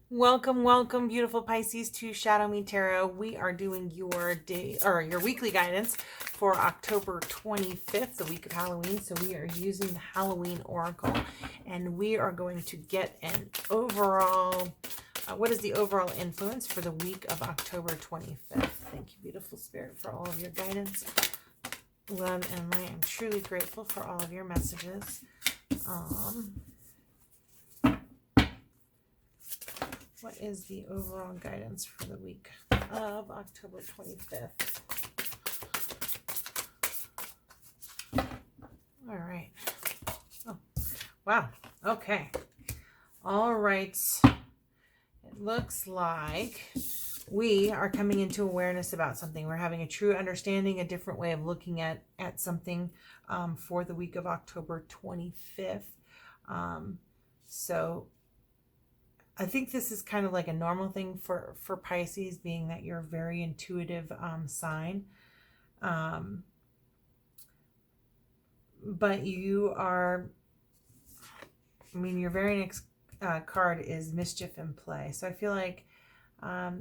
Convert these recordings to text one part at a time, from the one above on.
Welcome, welcome, beautiful Pisces to Shadow Me Tarot. We are doing your day or your weekly guidance for October 25th, the week of Halloween. So we are using the Halloween Oracle and we are going to get an overall, what is the overall influence for the week of October 25th? Thank you, beautiful spirit, for all of your guidance, love, and light. I'm truly grateful for all of your messages. What is the overall guidance for the week of October 25th? All right. Oh, wow. Okay. All right. It looks like we are coming into awareness about something. We're having a true understanding, a different way of looking at something for the week of October 25th. So I think this is kind of like a normal thing for Pisces, being that you're a very intuitive sign. But you are, your very next card is Mischief in Play. So I feel like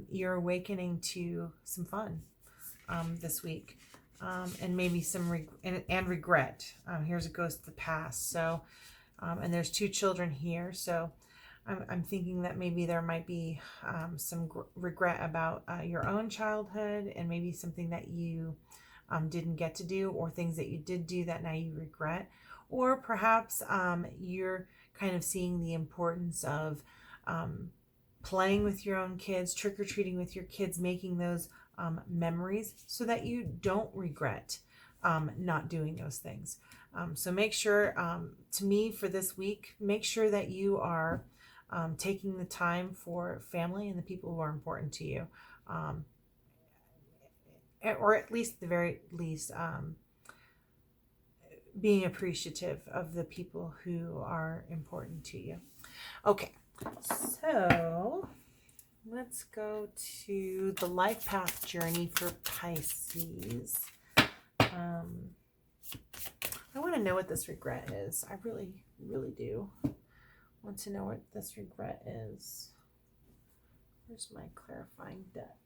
you're awakening to some fun this week. And maybe some regret. Here's a ghost of the past. So, and there's two children here. So I'm thinking that maybe there might be some regret about your own childhood, and maybe something that you didn't get to do, or things that you did do that now you regret. Or perhaps you're kind of seeing the importance of playing with your own kids, trick-or-treating with your kids, making those memories so that you don't regret not doing those things. So make sure, to me, for this week, make sure that you are taking the time for family and the people who are important to you, or at least, at the very least, being appreciative of the people who are important to you. Okay, so let's go to the life path journey for Pisces. I want to know what this regret is. I really, really do want to know what this regret is. Where's my clarifying deck?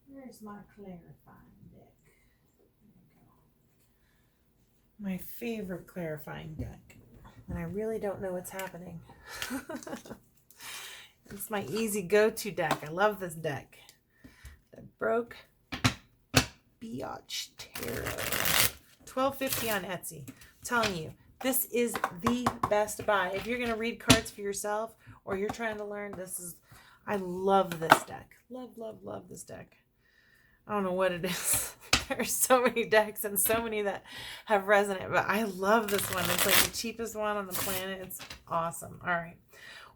Where's my clarifying deck? There we go. My favorite clarifying deck. And I really don't know what's happening. It's my easy go-to deck. I love this deck. The Broke Biatch Tarot. $12.50 on Etsy. I'm telling you, this is the best buy. If you're going to read cards for yourself, or you're trying to learn, I love this deck. Love, love, love this deck. I don't know what it is. There's so many decks and so many that have resonant, but I love this one. It's like the cheapest one on the planet. It's awesome. All right.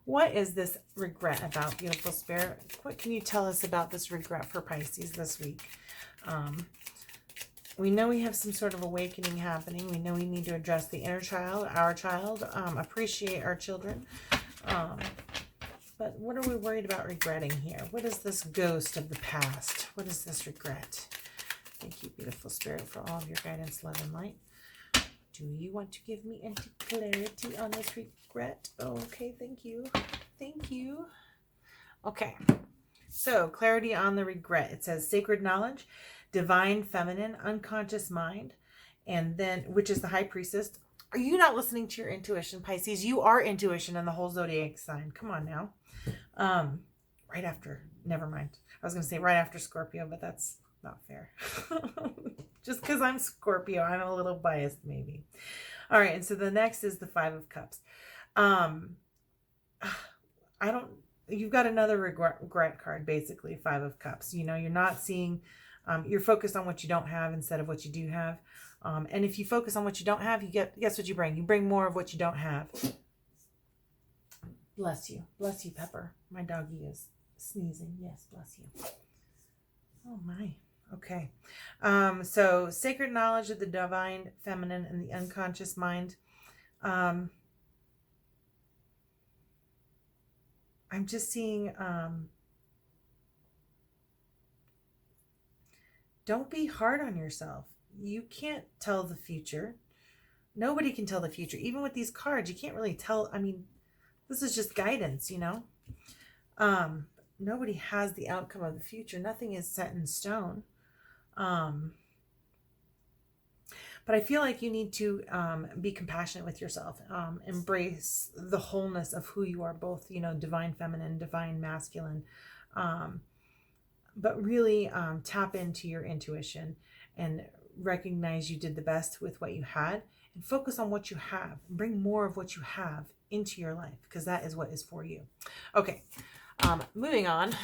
What is this regret about, beautiful spirit? What can you tell us about this regret for Pisces this week? We know we have some sort of awakening happening. We know we need to address the inner child, our child, appreciate our children. But what are we worried about regretting here? What is this ghost of the past? What is this regret? Thank you, beautiful spirit, for all of your guidance, love, and light. Do you want to give me any clarity on this regret? Okay, thank you. Thank you. Okay, so clarity on the regret. It says sacred knowledge, divine feminine, unconscious mind, and then, which is the high priestess. Are you not listening to your intuition, Pisces? You are intuition and the whole zodiac sign. Come on now. Right after, never mind. I was going to say right after Scorpio, but that's not fair. Just because I'm Scorpio, I'm a little biased maybe. All right, and so the next is the Five of Cups. You've got another regret card, basically, Five of Cups. You know, you're not seeing, you're focused on what you don't have instead of what you do have. And if you focus on what you don't have, guess what you bring? You bring more of what you don't have. Bless you. Bless you, Pepper. My doggy is sneezing. Yes, bless you. Oh, my. Okay. So sacred knowledge of the divine feminine and the unconscious mind. I'm just seeing, don't be hard on yourself. You can't tell the future. Nobody can tell the future. Even with these cards, you can't really tell. I mean, this is just guidance, you know? Nobody has the outcome of the future. Nothing is set in stone. But I feel like you need to be compassionate with yourself, embrace the wholeness of who you are, both, you know, divine feminine, divine masculine, but really tap into your intuition and recognize you did the best with what you had, and focus on what you have. Bring more of what you have into your life, because that is what is for you. Okay, moving on.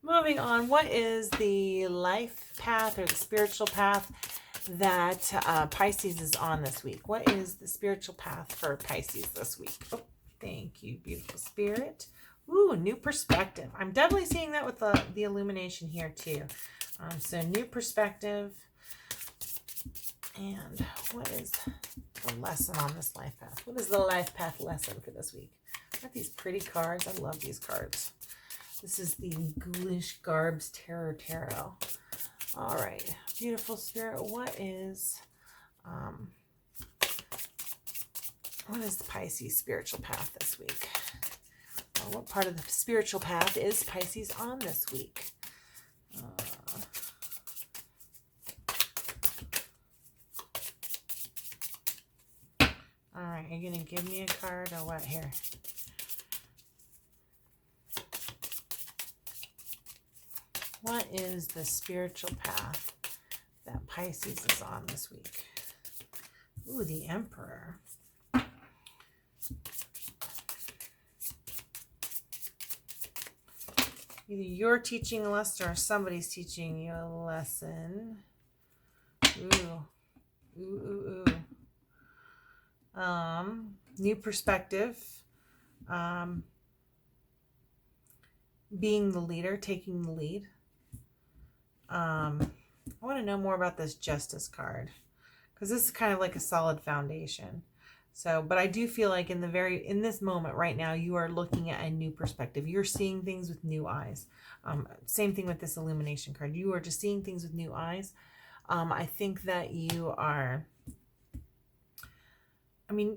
Moving on, what is the life path or the spiritual path that Pisces is on this week? What is the spiritual path for Pisces this week? Oh, thank you, beautiful spirit. Ooh, new perspective. I'm definitely seeing that with the illumination here too. So new perspective. And what is the lesson on this life path? What is the life path lesson for this week? Got these pretty cards. I love these cards. This is the Ghoulish Garbs Tarot Tarot. All right, beautiful spirit. What is the Pisces spiritual path this week? Or what part of the spiritual path is Pisces on this week? All right, are you gonna give me a card or what here? What is the spiritual path that Pisces is on this week? Ooh, the Emperor. Either you're teaching a lesson or somebody's teaching you a lesson. Ooh, ooh, ooh, ooh. New perspective. Being the leader, taking the lead. I want to know more about this Justice card, because this is kind of like a solid foundation. So, but I do feel like in this moment right now, you are looking at a new perspective. You're seeing things with new eyes. Same thing with this illumination card. You are just seeing things with new eyes. I think that you are, I mean,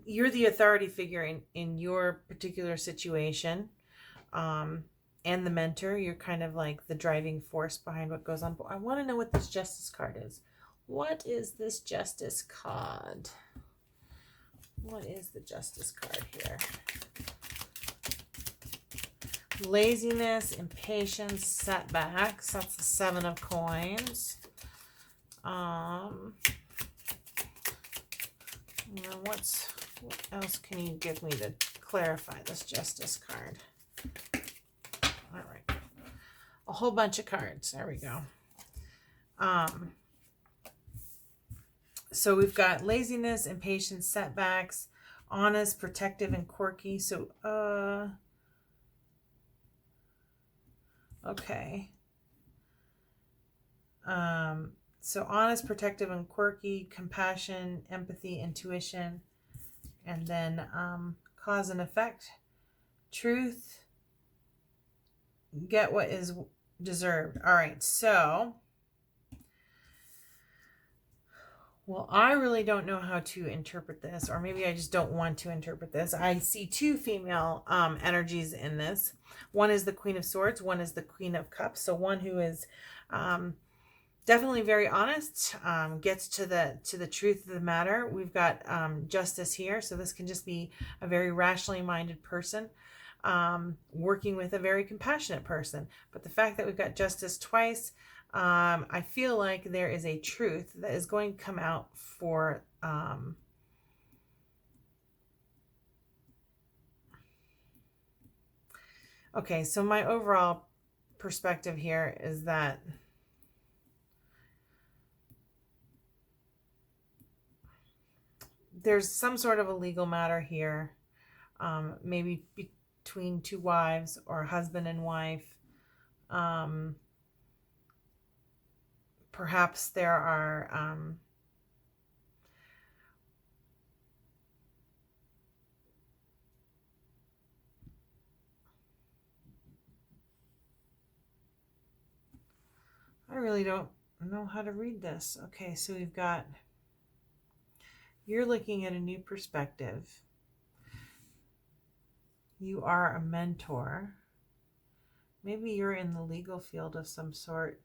you're the authority figure in your particular situation. And the mentor. You're kind of like the driving force behind what goes on. But I want to know what this Justice card is. What is this Justice card? What is the Justice card here? Laziness, impatience, setbacks. That's the 7 of coins. What else can you give me to clarify this Justice card? All right. A whole bunch of cards. There we go. So we've got laziness, impatience, setbacks, honest, protective, and quirky. So, okay. So honest, protective, and quirky, compassion, empathy, intuition, and then cause and effect, truth, get what is deserved. All right, so, well, I really don't know how to interpret this, or maybe I just don't want to interpret this. I see 2 female energies in this. One is the Queen of Swords, one is the Queen of Cups. So one who is definitely very honest, gets to the truth of the matter. We've got Justice here, so this can just be a very rationally minded person working with a very compassionate person. But the fact that we've got Justice twice, I feel like there is a truth that is going to come out for okay, so my overall perspective here is that there's some sort of a legal matter here, maybe between 2 wives or husband and wife. Perhaps there are I really don't know how to read this. Okay, so we've got You're looking at a new perspective. You are a mentor. Maybe you're in the legal field of some sort.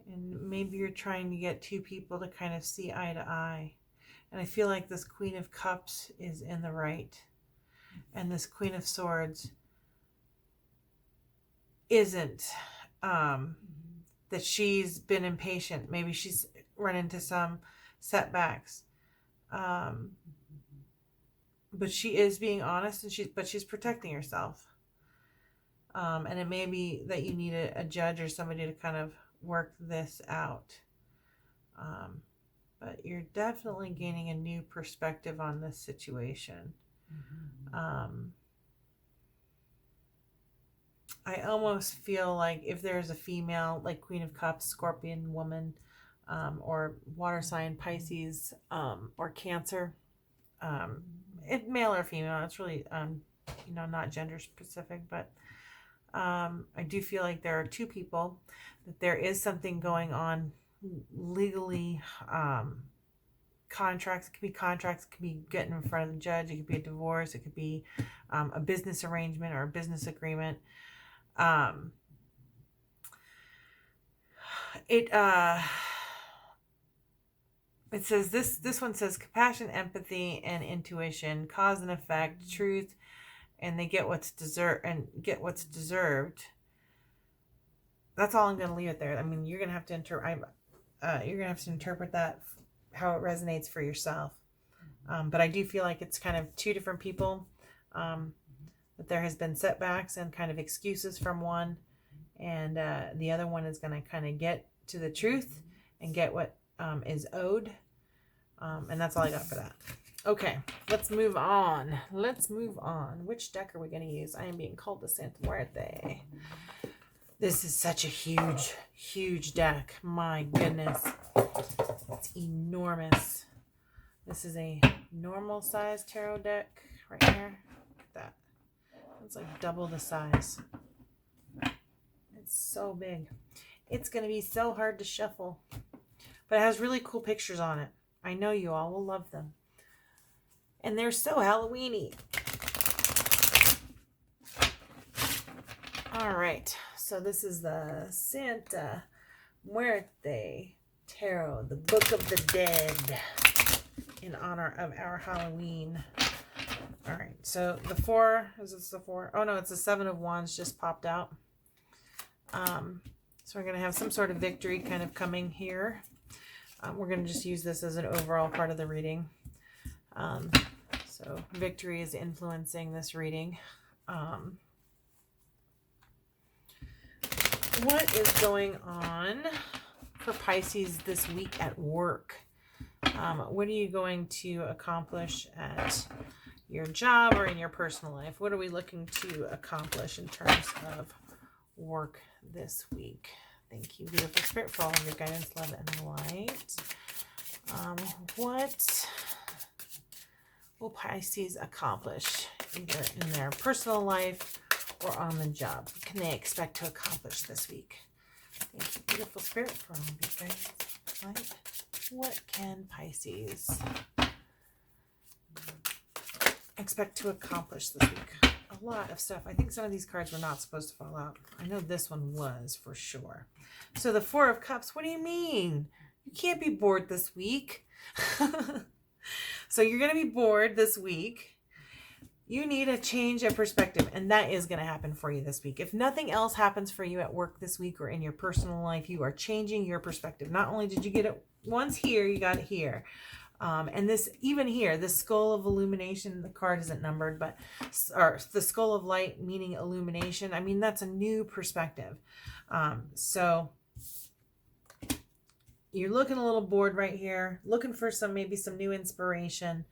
And maybe you're trying to get two people to kind of see eye to eye. And I feel like this Queen of Cups is in the right. And this Queen of Swords isn't. That she's been impatient. Maybe she's run into some setbacks. But she is being honest, and she's protecting herself. And it may be that you need a judge or somebody to kind of work this out. But you're definitely gaining a new perspective on this situation. I almost feel like if there's a female, like Queen of Cups, Scorpion woman, or water sign, Pisces, or Cancer, male or female, it's really, not gender specific, but I do feel like there are two people, that there is something going on legally, contracts. It could be contracts, it could be getting in front of the judge, it could be a divorce, it could be a business arrangement or a business agreement. It says this one says compassion, empathy, and intuition, cause and effect, truth, and they get what's deserved. That's all I'm going to leave it there. I mean, you're going to have to interpret that how it resonates for yourself. But I do feel like it's kind of two different people. That there has been setbacks and kind of excuses from one, and the other one is going to kind of get to the truth and get what is owed. And that's all I got for that. Okay, let's move on. Which deck are we going to use? I am being called the Santa Muerte. This is such a huge, huge deck. My goodness. It's enormous. This is a normal size tarot deck right here. Look at that. It's like double the size. It's so big. It's going to be so hard to shuffle. But it has really cool pictures on it. I know you all will love them. And they're so Halloween-y. All right. So this is the Santa Muerte Tarot, the Book of the Dead, in honor of our Halloween. All right, so the four, is this the four? Oh no, it's the Seven of Wands just popped out. So we're going to have some sort of victory kind of coming here. We're going to just use this as an overall part of the reading. So victory is influencing this reading. What is going on for Pisces this week at work? What are you going to accomplish at your job or in your personal life? What are we looking to accomplish in terms of work this week? Thank you, beautiful spirit, for all of your guidance, love, and light. What will Pisces accomplish either in their personal life or on the job? What can they expect to accomplish this week? Thank you, beautiful spirit, for all of your guidance, light. What can Pisces expect to accomplish this week? A lot of stuff. I think some of these cards were not supposed to fall out. I know this one was for sure. So the Four of Cups, what do you mean? You can't be bored this week. So you're going to be bored this week. You need a change of perspective, and that is going to happen for you this week. If nothing else happens for you at work this week or in your personal life, you are changing your perspective. Not only did you get it once here, you got it here. And this, even here, the Skull of Illumination, the card isn't numbered, but or the Skull of Light, meaning illumination. I mean, that's a new perspective. So you're looking a little bored right here, looking for maybe some new inspiration.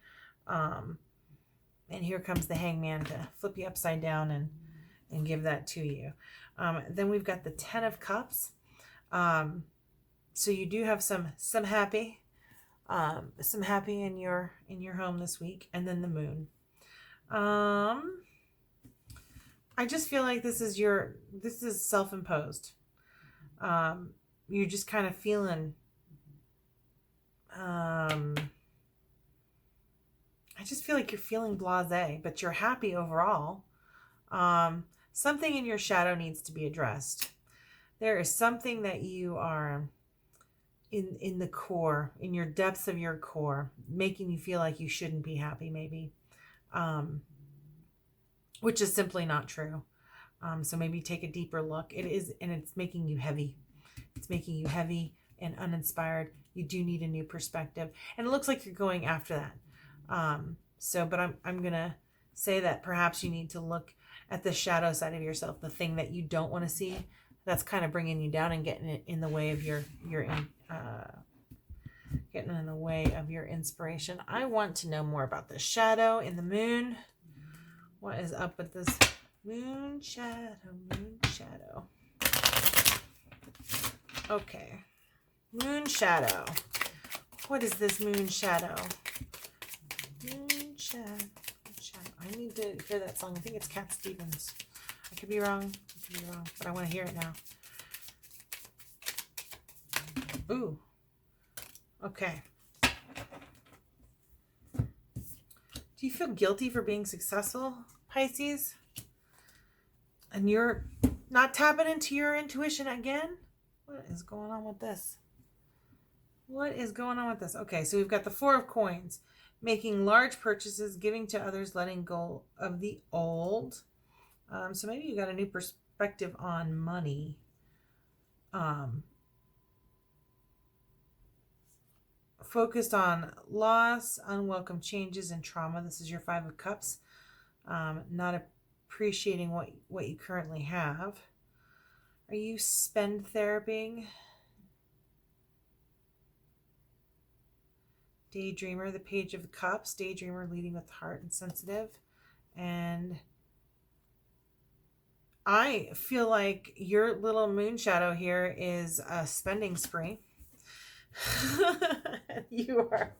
And here comes the Hangman to flip you upside down and give that to you. Then we've got the Ten of Cups. So you do have some happy in your home this week, and then the Moon. I just feel like this is self-imposed. You're just kind of feeling just feel like you're feeling blasé, but you're happy overall. Something in your shadow needs to be addressed. There is something that you are in the core, in your depths of your core, making you feel like you shouldn't be happy, maybe, which is simply not true. So maybe take a deeper look. It is, and it's making you heavy. It's making you heavy and uninspired. You do need a new perspective, and it looks like you're going after that. But I'm gonna say that perhaps you need to look at the shadow side of yourself, the thing that you don't want to see, that's kind of bringing you down and getting it in the way of getting in the way of your inspiration. I want to know more about the shadow in the moon. What is up with this moon shadow? Moon shadow. Okay, moon shadow. What is this moon shadow? Moon shadow. I need to hear that song. I think it's Cat Stevens. I could be wrong. But I want to hear it now. Ooh. Okay. Do you feel guilty for being successful, Pisces? And you're not tapping into your intuition again? What is going on with this? Okay, so we've got the Four of Coins. Making large purchases, giving to others, letting go of the old. So maybe you got a new perspective on money. Focused on loss, unwelcome changes, and trauma. This is your Five of Cups. Not appreciating what you currently have. Are you spend therapying? Daydreamer, the Page of Cups. Daydreamer, leading with heart and sensitive. And I feel like your little moon shadow here is a spending spree. You are,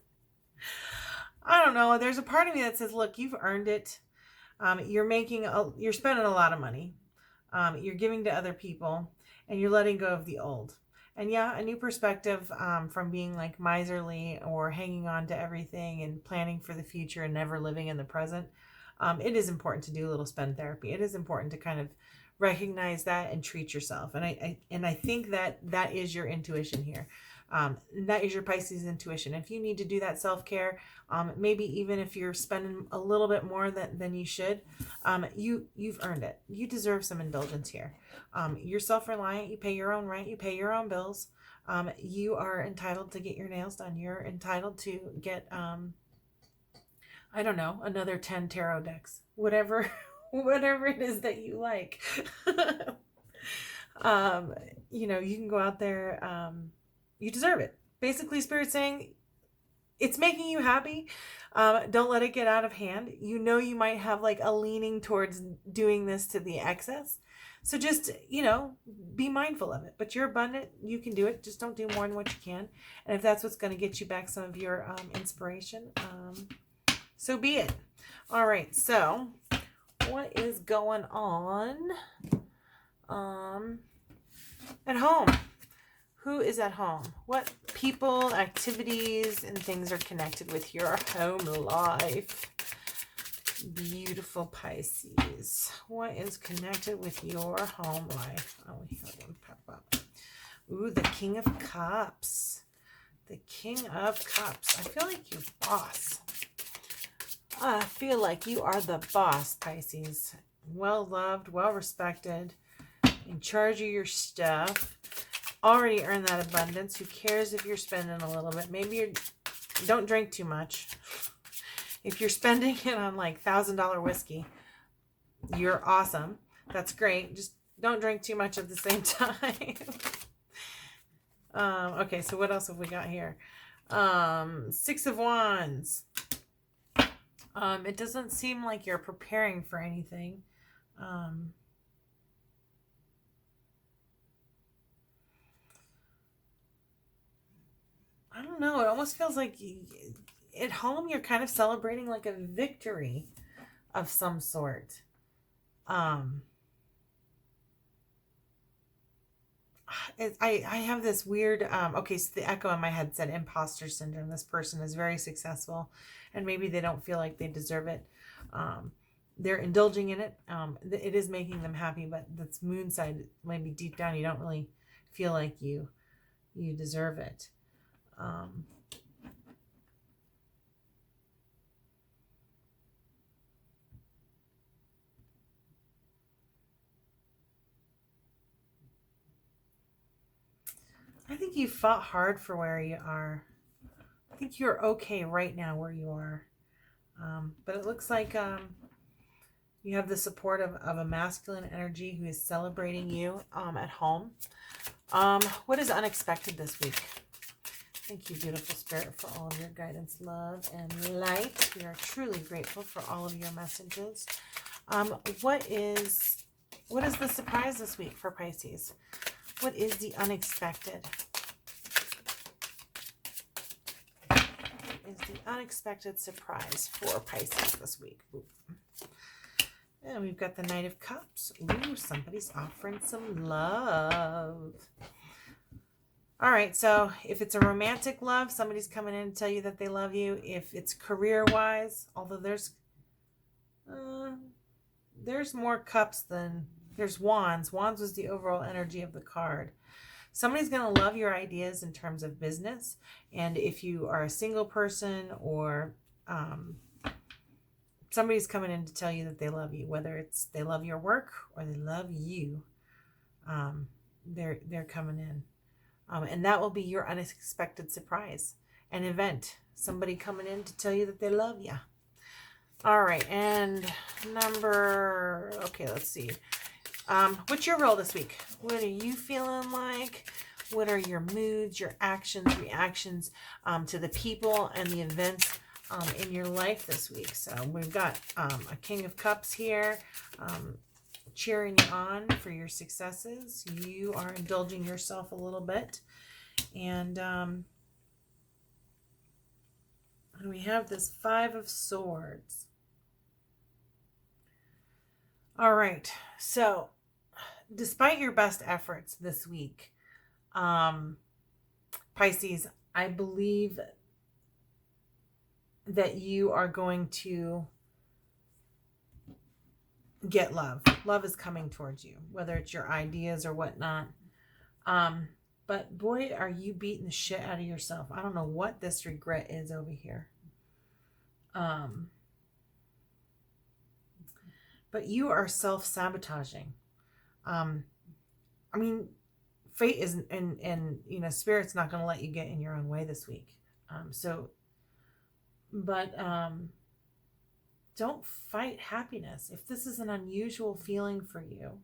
I don't know, there's a part of me that says, look, you've earned it. You're spending a lot of money. You're giving to other people, and you're letting go of the old. And yeah, a new perspective, from being like miserly or hanging on to everything and planning for the future and never living in the present. It is important to do a little spend therapy. It is important to kind of recognize that and treat yourself. And I think that is your intuition here. That is your Pisces intuition. If you need to do that self-care, maybe even if you're spending a little bit more than you should, you've earned it. You deserve some indulgence here. You're self-reliant. You pay your own rent. You pay your own bills. You are entitled to get your nails done. You're entitled to get, I don't know, another 10 tarot decks, whatever it is that you like. You can go out there, you deserve it. Basically, Spirit's saying it's making you happy. Don't let it get out of hand. You might have like a leaning towards doing this to the excess. So just, be mindful of it. But you're abundant. You can do it. Just don't do more than what you can. And if that's what's going to get you back some of your inspiration, so be it. All right. So what is going on at home? Who is at home? What people, activities, and things are connected with your home life? Beautiful Pisces. What is connected with your home life? Oh, we had one pop up. Ooh, the King of Cups. The King of Cups. I feel like you're boss. I feel like you are the boss, Pisces. Well loved, well respected, in charge of your stuff. Already earned that abundance. Who cares if you're spending a little bit? Maybe you don't drink too much. If you're spending it on like $1,000 whiskey, you're awesome. That's great. Just don't drink too much at the same time. Okay, so what else have we got here? Six of Wands. It doesn't seem like you're preparing for anything. I don't know. It almost feels like at home you're kind of celebrating like a victory of some sort. I have this weird, okay, so the echo in my head said imposter syndrome. This person is very successful and maybe they don't feel like they deserve it. They're indulging in it. It is making them happy, but that's moon side. Maybe deep down you don't really feel like you deserve it. I think you fought hard for where you are. I think you're okay right now where you are. But it looks like you have the support of a masculine energy who is celebrating you at home. What is unexpected this week? Thank you, beautiful spirit, for all of your guidance, love, and light. We are truly grateful for all of your messages. What is the surprise this week for Pisces? What is the unexpected? What is the unexpected surprise for Pisces this week? Ooh. And we've got the Knight of Cups. Ooh, somebody's offering some love. All right, so if it's a romantic love, somebody's coming in to tell you that they love you. If it's career-wise, although there's more cups than there's wands. Wands was the overall energy of the card. Somebody's going to love your ideas in terms of business. And if you are a single person or somebody's coming in to tell you that they love you, whether it's they love your work or they love you, they're coming in. And that will be your unexpected surprise, an event, somebody coming in to tell you that they love you. All right, and let's see. What's your role this week? What are you feeling like? What are your moods, your actions, reactions to the people and the events in your life this week? So we've got a King of Cups here, cheering you on for your successes. You are indulging yourself a little bit. And we have this Five of Swords. All right, so despite your best efforts this week, Pisces, I believe that you are going to get love. Love is coming towards you, whether it's your ideas or whatnot. But boy, are you beating the shit out of yourself. I don't know what this regret is over here. But you are self-sabotaging. I mean, fate isn't, and Spirit's not going to let you get in your own way this week. Don't fight happiness. If this is an unusual feeling for you,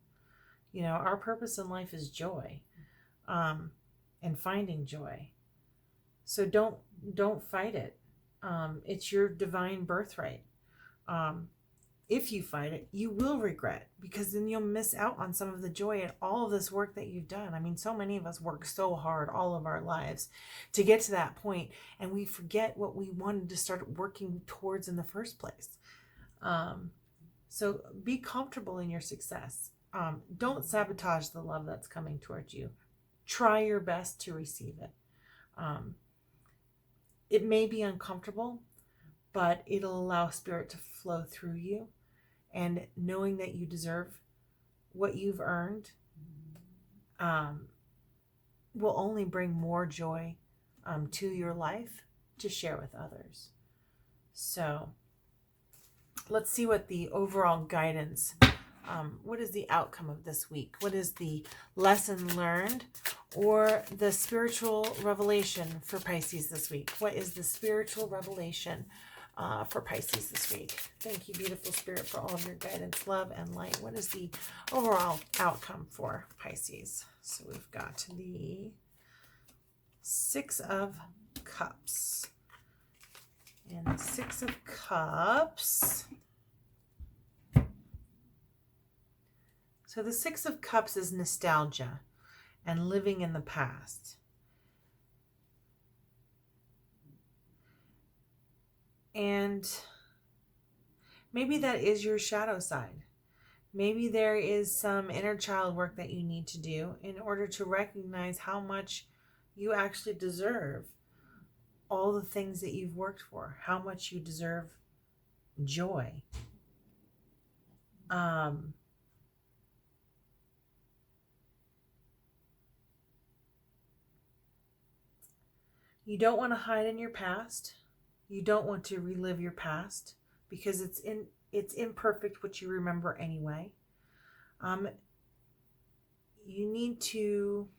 our purpose in life is joy, and finding joy. So don't fight it. It's your divine birthright. If you fight it, you will regret, because then you'll miss out on some of the joy and all of this work that you've done. I mean, so many of us work so hard all of our lives to get to that point, and we forget what we wanted to start working towards in the first place. So be comfortable in your success. Don't sabotage the love that's coming towards you. Try your best to receive it. It may be uncomfortable, but it'll allow Spirit to flow through you, and knowing that you deserve what you've earned will only bring more joy to your life to share with others. So let's see what the overall guidance, what is the outcome of this week? What is the lesson learned or the spiritual revelation for Pisces this week? What is the spiritual revelation for Pisces this week? Thank you, beautiful Spirit, for all of your guidance, love, and light. What is the overall outcome for Pisces? So we've got the Six of Cups. And the Six of Cups. So the Six of Cups is nostalgia and living in the past. And maybe that is your shadow side. Maybe there is some inner child work that you need to do in order to recognize how much you actually deserve all the things that you've worked for, how much you deserve joy. You don't want to hide in your past. You don't want to relive your past because it's imperfect what you remember anyway. You need to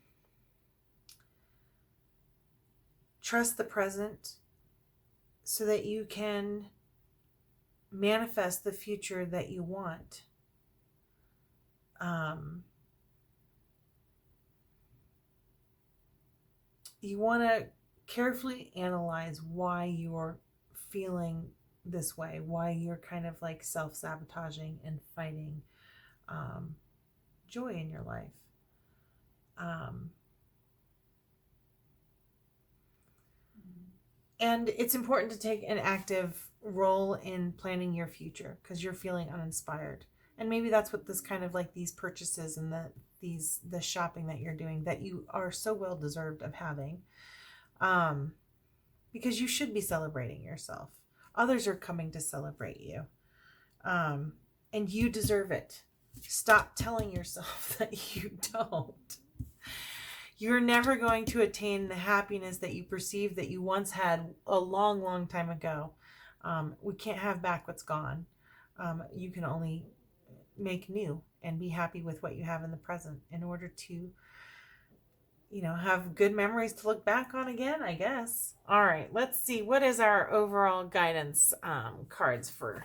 trust the present so that you can manifest the future that you want. You want to carefully analyze why you're feeling this way, why you're kind of like self-sabotaging and fighting joy in your life. And it's important to take an active role in planning your future because you're feeling uninspired. And maybe that's what this kind of like these purchases and the shopping that you're doing that you are so well deserved of having. Because you should be celebrating yourself. Others are coming to celebrate you. And you deserve it. Stop telling yourself that you don't. You're never going to attain the happiness that you perceive that you once had a long, long time ago. We can't have back what's gone. You can only make new and be happy with what you have in the present in order to, have good memories to look back on again, I guess. All right, let's see. What is our overall guidance cards for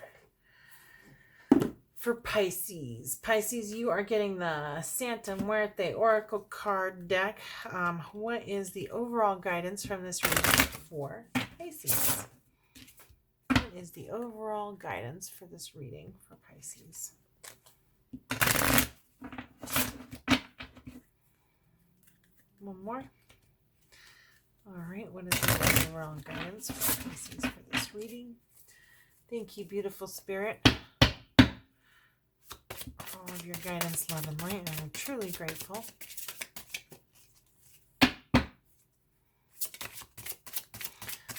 Pisces? Pisces, you are getting the Santa Muerte Oracle card deck. What is the overall guidance from this reading for Pisces? What is the overall guidance for this reading for Pisces? One more. All right, what is the overall guidance for Pisces for this reading? Thank you, beautiful spirit. All of your guidance, love, and light, and I'm truly grateful.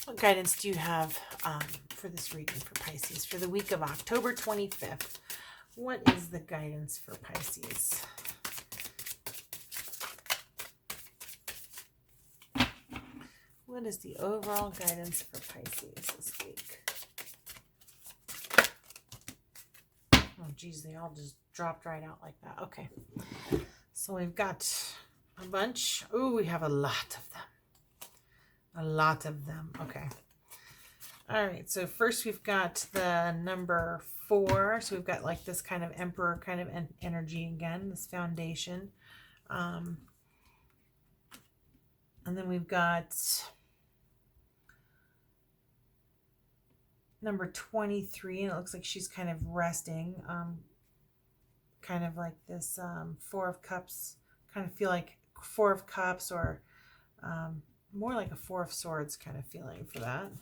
What guidance do you have for this reading for Pisces for the week of October 25th? What is the guidance for Pisces? What is the overall guidance for Pisces this week? Oh, geez, they all just dropped right out like that. Okay. So we've got a bunch. Oh, we have a lot of them. A lot of them. Okay. All right. So first we've got the number 4. So we've got like this kind of emperor kind of energy again, this foundation. And then we've got number 23, and it looks like she's kind of resting, kind of like this 4 of Cups, kind of feel like 4 of Cups or more like a 4 of Swords kind of feeling for that.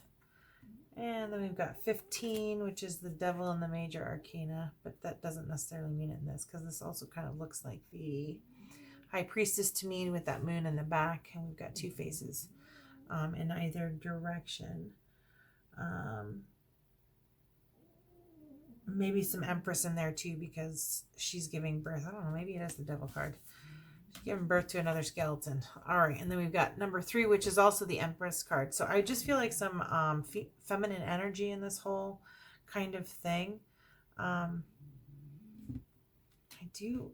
And then we've got 15, which is the Devil in the Major Arcana, but that doesn't necessarily mean it in this because this also kind of looks like the High Priestess to me with that moon in the back, and we've got 2 faces in either direction. Maybe some Empress in there too because she's giving birth. I don't know, maybe it is the Devil card. She's giving birth to another skeleton. All right, and then we've got number 3, which is also the Empress card. So I just feel like some feminine energy in this whole kind of thing. I do...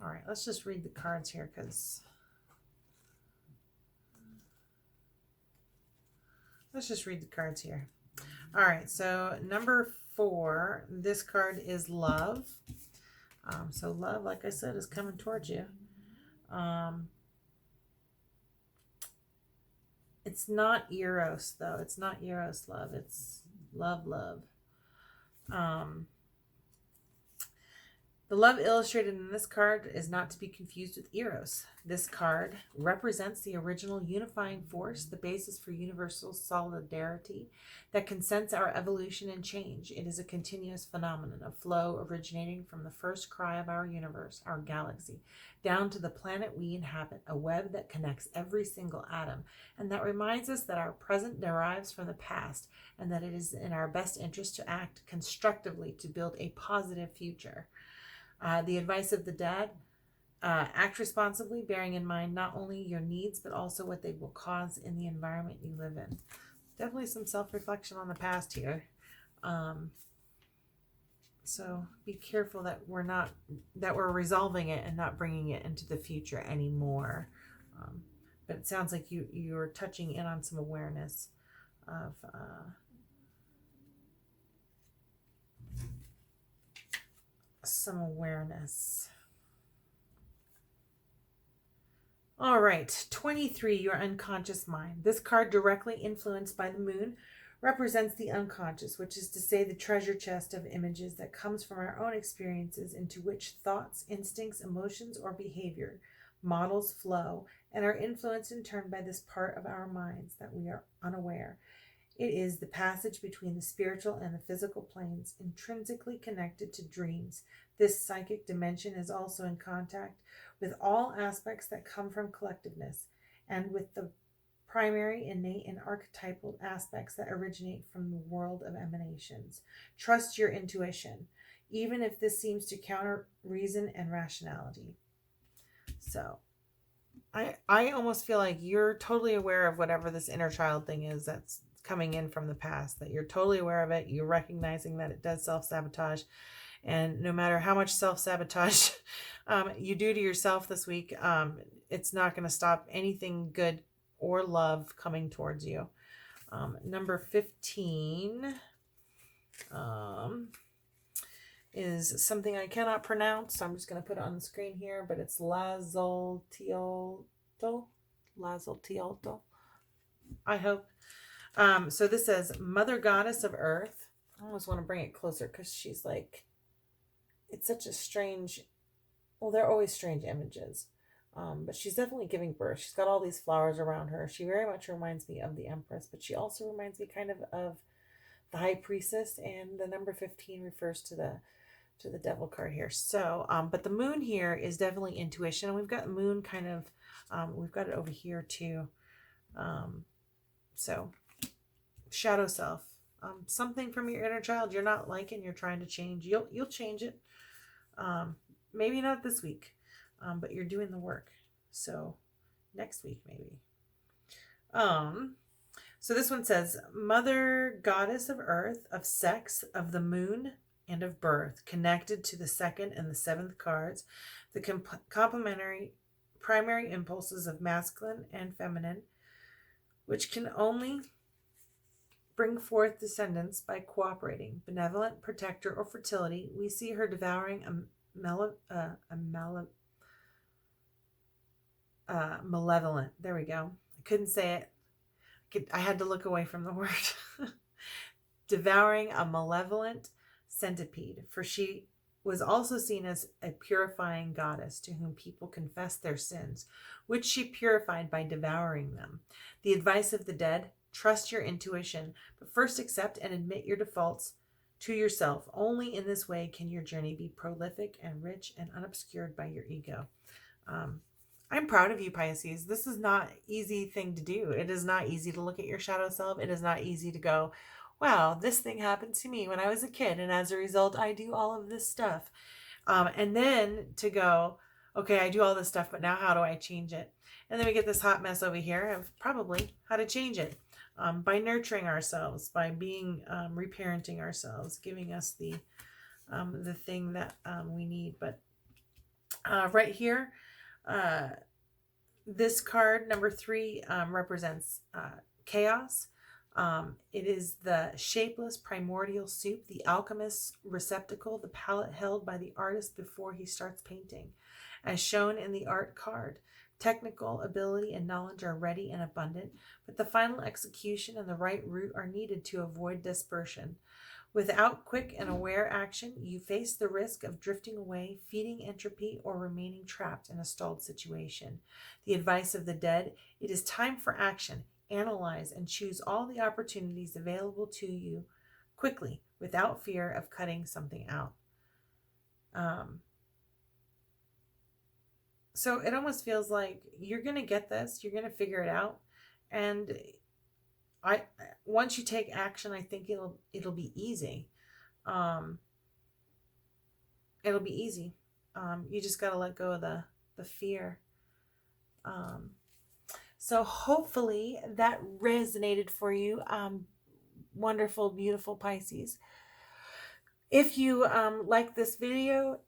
All right, let's just read the cards here because... Let's just read the cards here. All right, so number 4, this card is love. So love, like I said, is coming towards you. It's not Eros, though. It's not Eros love. It's love. The love illustrated in this card is not to be confused with Eros. This card represents the original unifying force, the basis for universal solidarity that consents our evolution and change. It is a continuous phenomenon, a flow originating from the first cry of our universe, our galaxy, down to the planet we inhabit, a web that connects every single atom, and that reminds us that our present derives from the past, and that it is in our best interest to act constructively to build a positive future. The advice of the dad, act responsibly, bearing in mind not only your needs, but also what they will cause in the environment you live in. Definitely some self-reflection on the past here. So be careful that we're resolving it and not bringing it into the future anymore. But it sounds like you're touching in on some awareness of some awareness. All right, 23, your unconscious mind. This card, directly influenced by the moon, represents the unconscious, which is to say the treasure chest of images that comes from our own experiences, into which thoughts, instincts, emotions, or behavior models flow and are influenced in turn by this part of our minds that we are unaware. It is the passage between the spiritual and the physical planes, intrinsically connected to dreams. This psychic dimension is also in contact with all aspects that come from collectiveness, and with the primary, innate, and archetypal aspects that originate from the world of emanations. Trust your intuition, even if this seems to counter reason and rationality. So, I almost feel like you're totally aware of whatever this inner child thing is that's coming in from the past, that you're totally aware of it. You're recognizing that it does self-sabotage. And no matter how much self-sabotage you do to yourself this week, it's not going to stop anything good or love coming towards you. Number 15 is something I cannot pronounce, so I'm just going to put it on the screen here, but it's Lazoltiolto, I hope. So this says, Mother Goddess of Earth. I almost want to bring it closer because she's like, it's such a strange, well, they're always strange images. But she's definitely giving birth. She's got all these flowers around her. She very much reminds me of the Empress, but she also reminds me kind of the High Priestess, and the number 15 refers to the Devil card here. So, but the moon here is definitely intuition, and we've got moon kind of, we've got it over here too. So, shadow self, something from your inner child you're not liking, you're trying to change. You'll change it. Maybe not this week. But you're doing the work. So next week, maybe. So this one says, Mother Goddess of Earth, of sex, of the moon, and of birth, connected to the second and the seventh cards, the complementary primary impulses of masculine and feminine, which can only bring forth descendants by cooperating, benevolent, protector, or fertility. We see her devouring malevolent. There we go. I couldn't say it. I had to look away from the word. Devouring a malevolent centipede, for she was also seen as a purifying goddess to whom people confess their sins, which she purified by devouring them. The advice of the dead, trust your intuition, but first accept and admit your defaults to yourself. Only in this way can your journey be prolific and rich and unobscured by your ego. I'm proud of you, Pisces. This is not an easy thing to do. It is not easy to look at your shadow self. It is not easy to go, wow, this thing happened to me when I was a kid, and as a result, I do all of this stuff. And then to go, okay, I do all this stuff, but now how do I change it? And then we get this hot mess over here of probably how to change it. By nurturing ourselves, by being reparenting ourselves, giving us the thing that we need. But right here, this card, number 3, represents chaos. It is the shapeless primordial soup, the alchemist's receptacle, the palette held by the artist before he starts painting. As shown in the art card, technical ability and knowledge are ready and abundant, but the final execution and the right route are needed to avoid dispersion. Without quick and aware action, you face the risk of drifting away, feeding entropy, or remaining trapped in a stalled situation. The advice of the dead: it is time for action. Analyze and choose all the opportunities available to you quickly, without fear of cutting something out. So it almost feels like you're going to get this, you're going to figure it out. And once you take action, I think it'll be easy. It'll be easy. You just got to let go of the fear. So hopefully that resonated for you. Wonderful, beautiful Pisces. If you like this video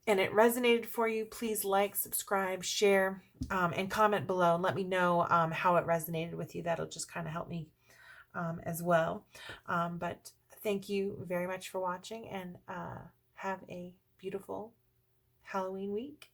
and it resonated for you, please like, subscribe, share, and comment below and let me know how it resonated with you. That'll just kind of help me as well. But thank you very much for watching, and have a beautiful Halloween week.